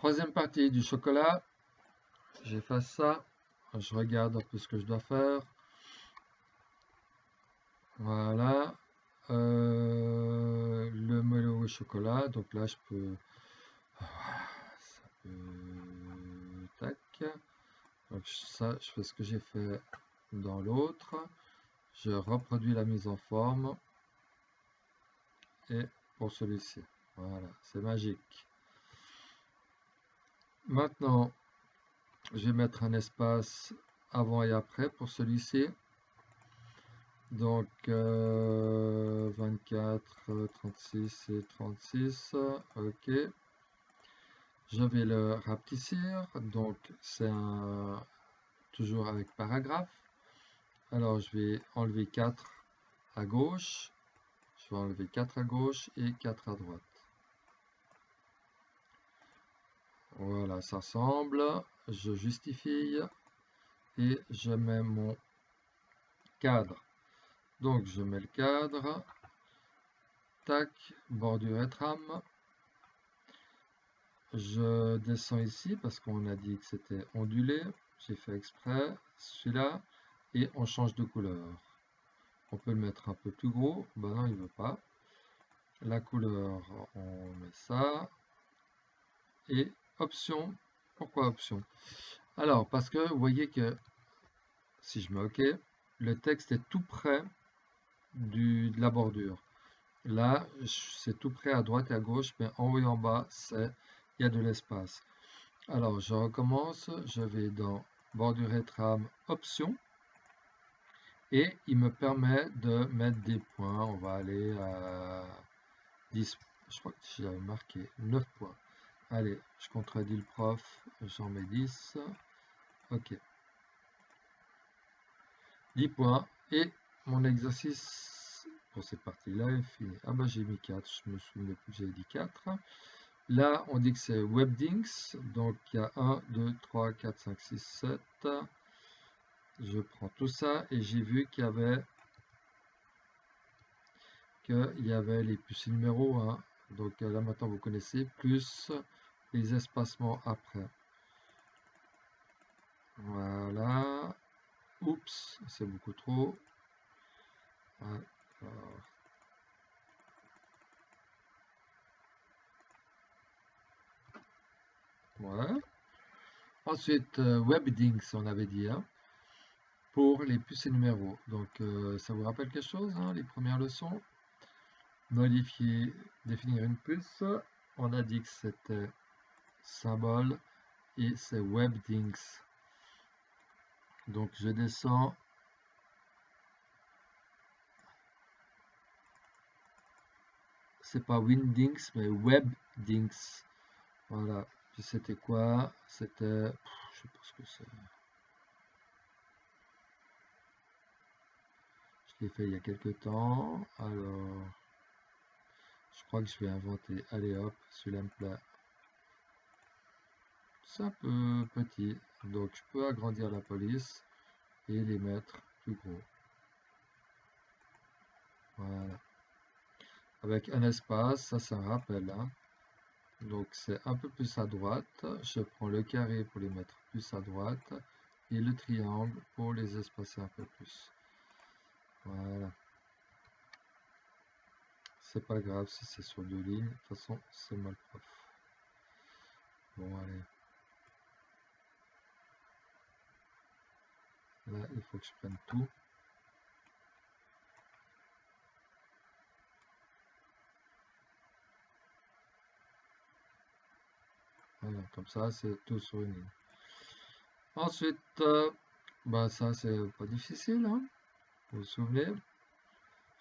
Troisième partie du chocolat. J'efface ça. Je regarde un peu ce que je dois faire. Voilà. Le moelleux au chocolat. Donc là, je peux... Ça peut... Tac. Donc ça, je fais ce que j'ai fait dans l'autre. Je reproduis la mise en forme. Et pour celui-ci. Voilà, c'est magique. Maintenant, je vais mettre un espace avant et après pour celui-ci. Donc 24, 36 et 36. Ok. Je vais le rapetissir. Donc c'est toujours avec paragraphe. Alors je vais enlever 4 à gauche. Je vais enlever 4 à gauche et 4 à droite. Voilà, ça semble. Je justifie et je mets mon cadre. Donc je mets le cadre. Tac, bordure et trame. Je descends ici parce qu'on a dit que c'était ondulé. J'ai fait exprès. Celui-là. Et on change de couleur. On peut le mettre un peu plus gros. Ben non, il ne veut pas. La couleur, on met ça. Et option. Pourquoi option? Alors, parce que vous voyez que si je mets OK, le texte est tout près de la bordure. Là, c'est tout près à droite et à gauche, mais en haut et en bas, il y a de l'espace. Alors, je recommence. Je vais dans bordure et trame, option. Et il me permet de mettre des points. On va aller à 10. Je crois que j'avais marqué 9 points. Allez, je contredis le prof. J'en mets 10. OK. 10 points. Et mon exercice pour cette partie-là est fini. Ah bah j'ai mis 4. Je me souviens plus que j'avais dit 4. Là, on dit que c'est Webdings. Donc, il y a 1, 2, 3, 4, 5, 6, 7. Je prends tout ça et j'ai vu qu'il y avait les puces numéros. Hein. Donc, là, maintenant, vous connaissez. Plus les espacements après. Voilà. Oups, c'est beaucoup trop. Alors. Ouais. Ensuite, Webdings, on avait dit. Hein. Pour les puces et numéros. Donc, ça vous rappelle quelque chose, hein, les premières leçons? Modifier, définir une puce. On a dit que c'était symbole et c'est Webdings. Donc, je descends. C'est pas Windings, mais Webdings. Voilà. Puis c'était quoi? C'était... je sais pas ce que c'est. Je l'ai fait il y a quelques temps. Alors... je crois que je vais inventer. Allez hop, celui-là me plaît. C'est un peu petit. Donc je peux agrandir la police et les mettre plus gros. Voilà. Avec un espace, ça c'est un rappel. Hein. Donc c'est un peu plus à droite. Je prends le carré pour les mettre plus à droite. Et le triangle pour les espacer un peu plus. Voilà. C'est pas grave si c'est sur 2 lignes. De toute façon, c'est moi le prof. Bon, allez. Là, il faut que je prenne tout. Voilà, comme ça, c'est tout sur une ligne. Ensuite, ça c'est pas difficile, hein. Vous vous souvenez?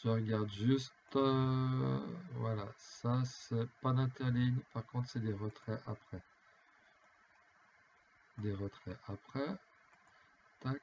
Je regarde juste, voilà, ça c'est pas d'interligne, par contre c'est des retraits après. Des retraits après, tac,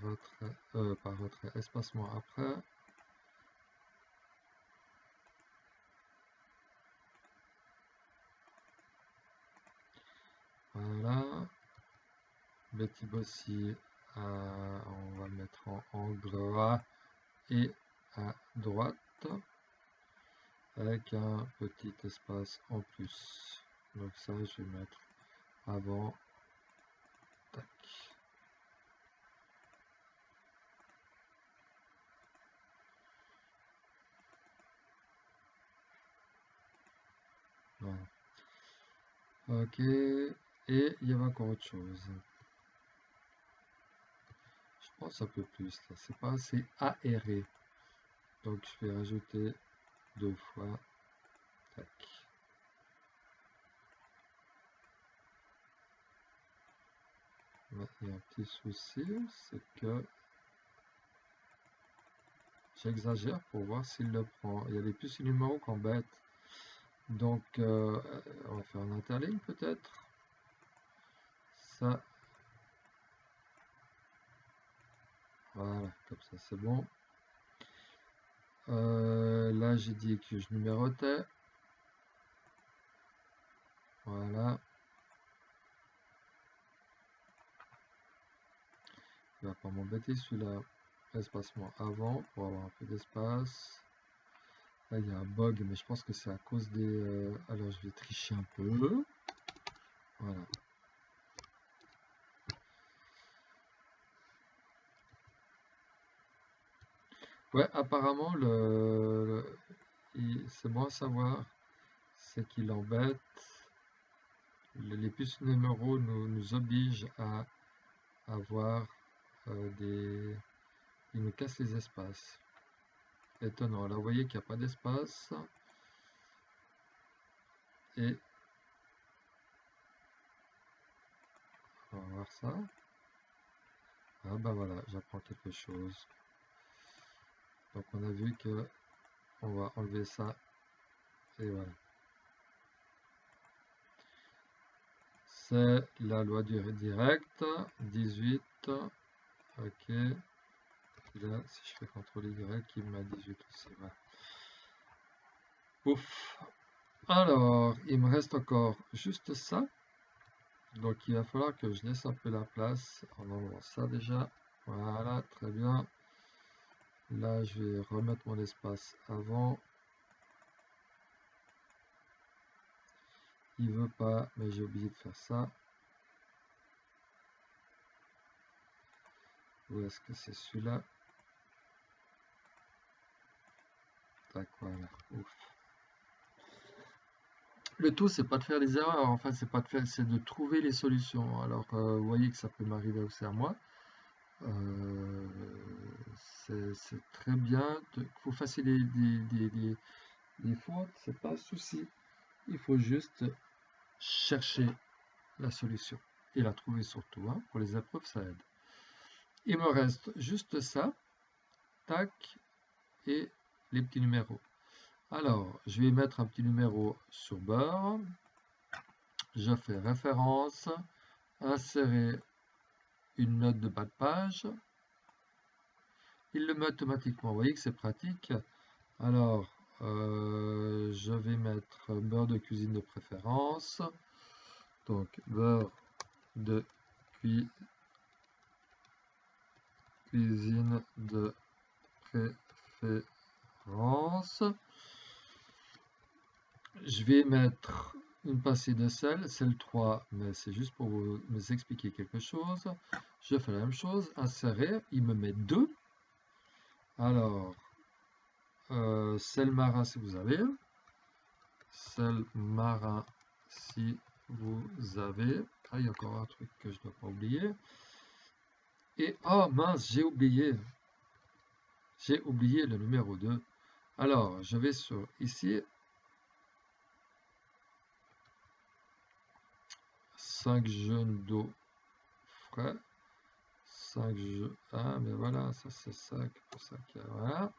retrait, pas retrait, espacement après. Voilà, Betty Bossy, on va le mettre en angle et à droite, avec un petit espace en plus. Donc ça, je vais mettre avant. Tac. Voilà. Ok. Et il y avait encore autre chose. Je pense un peu plus là. C'est pas assez aéré. Donc je vais rajouter 2 fois. Tac. Là, il y a un petit souci, c'est que j'exagère pour voir s'il le prend. Il y a des petits numéros qui embêtent. Donc, on va faire un interligne peut-être. Ça. Voilà, comme ça c'est bon. Là, j'ai dit que je numérotais. Voilà. Il va pas m'embêter celui-là. Espacement avant pour avoir un peu d'espace. Là, il y a un bug, mais je pense que c'est à cause des... alors, je vais tricher un peu. Voilà. Ouais, apparemment, c'est bon à savoir. C'est qu'il embête. Les puces numéros nous obligent à avoir des... Ils nous cassent les espaces. Étonnant. Là, vous voyez qu'il n'y a pas d'espace. Et on va voir ça. Ah bah voilà, j'apprends quelque chose. Donc on a vu que on va enlever ça. Et voilà. C'est la loi du direct. 18. Ok. Et là, si je fais CTRL Y, il me met 18 aussi. Voilà. Ouf. Alors, il me reste encore juste ça. Donc, il va falloir que je laisse un peu la place en enlevant ça déjà. Voilà, très bien. Là, je vais remettre mon espace avant. Il veut pas, mais j'ai oublié de faire ça. Où est-ce que c'est celui-là? Tac, voilà. Ouf. Le tout, c'est pas de faire des erreurs, en fait, c'est pas de faire, c'est de trouver les solutions. Alors, vous voyez que ça peut m'arriver aussi à moi. C'est très bien. Que vous fassiez des fautes, c'est pas un souci. Il faut juste chercher la solution et la trouver surtout. Hein. Pour les épreuves, ça aide. Il me reste juste ça, tac, et les petits numéros. Alors, je vais mettre un petit numéro sur beurre. Je fais référence, insérer une note de bas de page. Il le met automatiquement. Vous voyez que c'est pratique. Alors, je vais mettre beurre de cuisine de préférence. Donc, beurre de cuisine de préférence. Je vais mettre une pincée de sel 3, mais c'est juste pour vous expliquer quelque chose. Je fais la même chose, insérer, il me met 2. Alors, sel marin si vous avez. Sel marin si vous avez. Ah, il y a encore un truc que je ne dois pas oublier. Et, oh mince, j'ai oublié. J'ai oublié le numéro 2. Alors, je vais sur ici. 5 jeunes d'eau frais. 5 jeux. Ah, mais voilà, ça c'est ça. Pour ça qu'il y a. Voilà.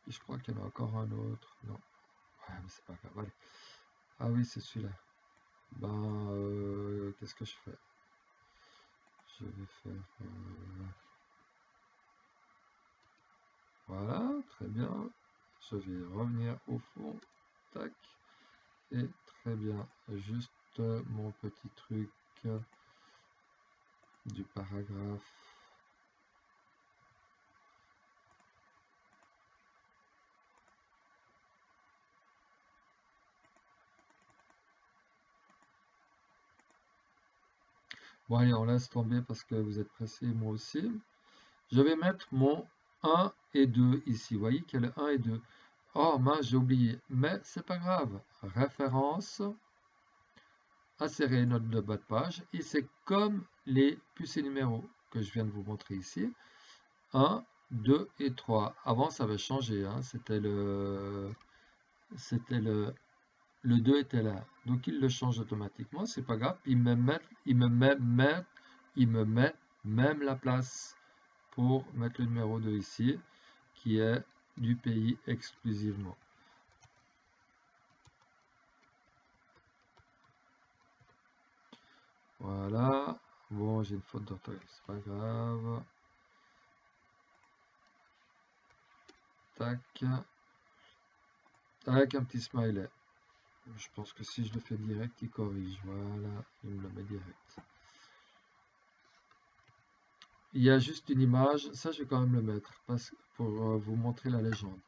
Et je crois qu'il y en a encore un autre. Non. Ouais, mais c'est pas grave. Allez. Ah oui, c'est celui-là. Ben, qu'est-ce que je fais? Je vais faire. Voilà, très bien. Je vais revenir au fond. Tac. Et très bien. Juste mon petit truc du paragraphe. Bon, allez, on laisse tomber parce que vous êtes pressés, moi aussi. Je vais mettre mon 1 et 2 ici. Vous voyez qu'il y a le 1 et 2. Oh mince, j'ai oublié. Mais c'est pas grave. Référence, insérer une note de bas de page. Et c'est comme les puces et numéros que je viens de vous montrer ici. 1, 2 et 3. Avant, ça avait changé. Hein. C'était le 2 était là. Donc, il le change automatiquement. C'est pas grave. Il me met même la place pour mettre le numéro 2 ici, qui est du pays exclusivement. Voilà. Bon, j'ai une faute d'orthographe, c'est pas grave. Tac. Avec un petit smiley. Je pense que si je le fais direct, il corrige. Voilà, il me le met direct. Il y a juste une image, ça je vais quand même le mettre pour vous montrer la légende.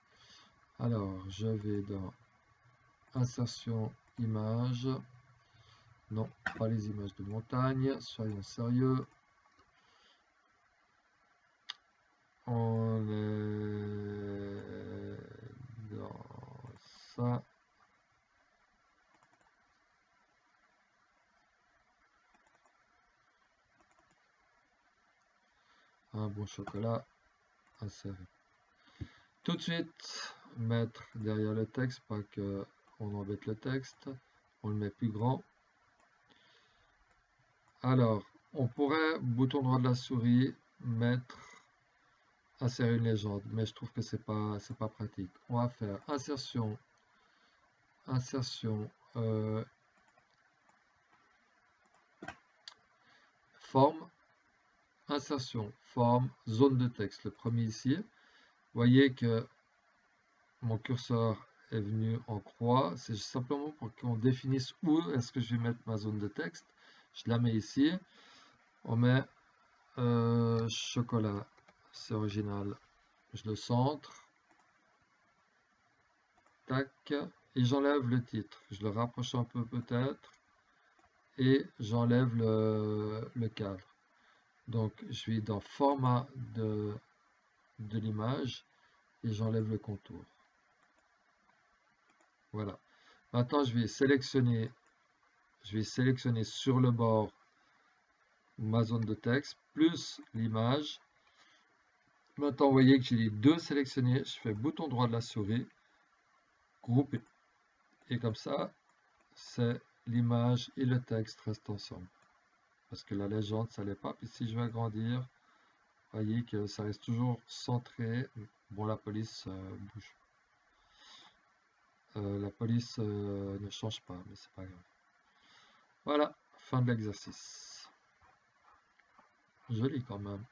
Alors, je vais dans insertion image. Non, pas les images de montagne, soyons sérieux. On est dans ça. Un bon chocolat inséré. Tout de suite, mettre derrière le texte, pas que on embête le texte. On le met plus grand. Alors, on pourrait, bouton droit de la souris, mettre insérer une légende, mais je trouve que c'est pas pratique. On va faire insertion, forme, insertion, forme, zone de texte. Le premier ici. Vous voyez que mon curseur est venu en croix. C'est simplement pour qu'on définisse où est-ce que je vais mettre ma zone de texte. Je la mets ici. On met chocolat, c'est original. Je le centre. Tac. Et j'enlève le titre. Je le rapproche un peu peut-être. Et j'enlève le cadre. Donc je vais dans format de l'image et j'enlève le contour. Voilà. Maintenant je vais sélectionner sur le bord ma zone de texte plus l'image. Maintenant vous voyez que j'ai les deux sélectionnés. Je fais bouton droit de la souris, grouper. Et comme ça, c'est l'image et le texte restent ensemble. Parce que la légende, ça l'est pas. Puis si je vais agrandir, vous voyez que ça reste toujours centré. Bon, la police bouge. La police ne change pas, mais c'est pas grave. Voilà, fin de l'exercice. Joli quand même.